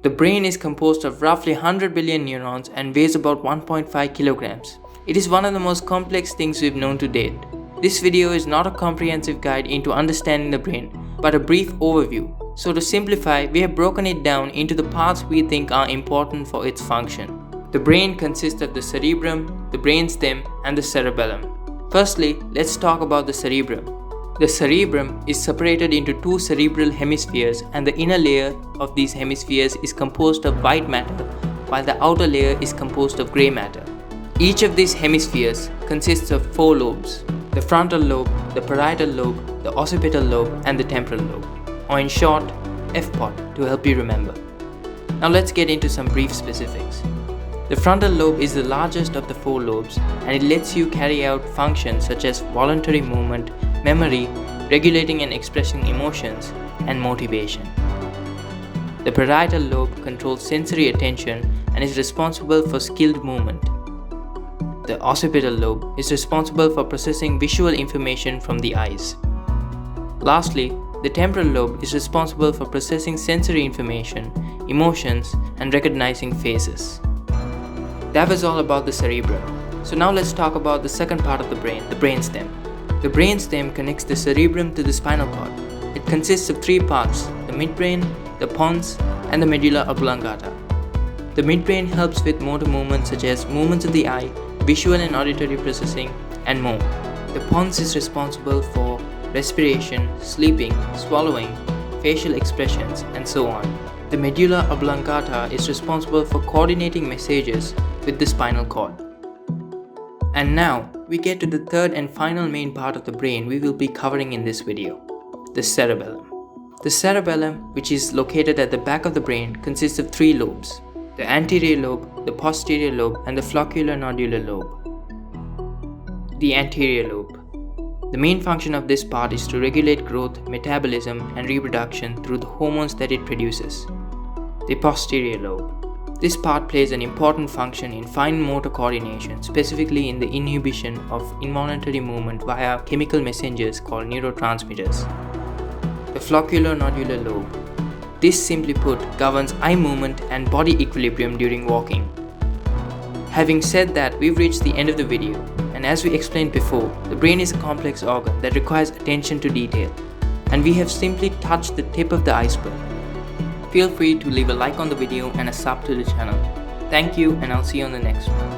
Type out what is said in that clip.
The brain is composed of roughly 100 billion neurons and weighs about 1.5 kilograms. It is one of the most complex things we've known to date. This video is not a comprehensive guide into understanding the brain, but a brief overview. So to simplify, we have broken it down into the parts we think are important for its function. The brain consists of the cerebrum, the brainstem, and the cerebellum. Firstly, let's talk about the cerebrum. The cerebrum is separated into two cerebral hemispheres, and the inner layer of these hemispheres is composed of white matter, while the outer layer is composed of grey matter. Each of these hemispheres consists of four lobes: the frontal lobe, the parietal lobe, the occipital lobe, and the temporal lobe, or in short, FPOT to help you remember. Now let's get into some brief specifics. The frontal lobe is the largest of the four lobes, and it lets you carry out functions such as voluntary movement, memory, regulating and expressing emotions, and motivation. The parietal lobe controls sensory attention and is responsible for skilled movement. The occipital lobe is responsible for processing visual information from the eyes. Lastly, the temporal lobe is responsible for processing sensory information, emotions, and recognizing faces. That was all about the cerebrum. So now let's talk about the second part of the brain, the brainstem. The brainstem connects the cerebrum to the spinal cord. It consists of three parts: the midbrain, the pons, and the medulla oblongata. The midbrain helps with motor movements such as movements of the eye, visual and auditory processing, and more. The pons is responsible for respiration, sleeping, swallowing, facial expressions, and so on. The medulla oblongata is responsible for coordinating messages with the spinal cord. And now, we get to the third and final main part of the brain we will be covering in this video: the cerebellum. The cerebellum, which is located at the back of the brain, consists of three lobes: the anterior lobe, the posterior lobe, and the flocculonodular lobe. The anterior lobe. The main function of this part is to regulate growth, metabolism, and reproduction through the hormones that it produces. The posterior lobe. This part plays an important function in fine motor coordination, specifically in the inhibition of involuntary movement via chemical messengers called neurotransmitters. The flocculonodular lobe. This, simply put, governs eye movement and body equilibrium during walking. Having said that, we've reached the end of the video, and as we explained before, the brain is a complex organ that requires attention to detail, and we have simply touched the tip of the iceberg. Feel free to leave a like on the video and a sub to the channel. Thank you, and I'll see you on the next one.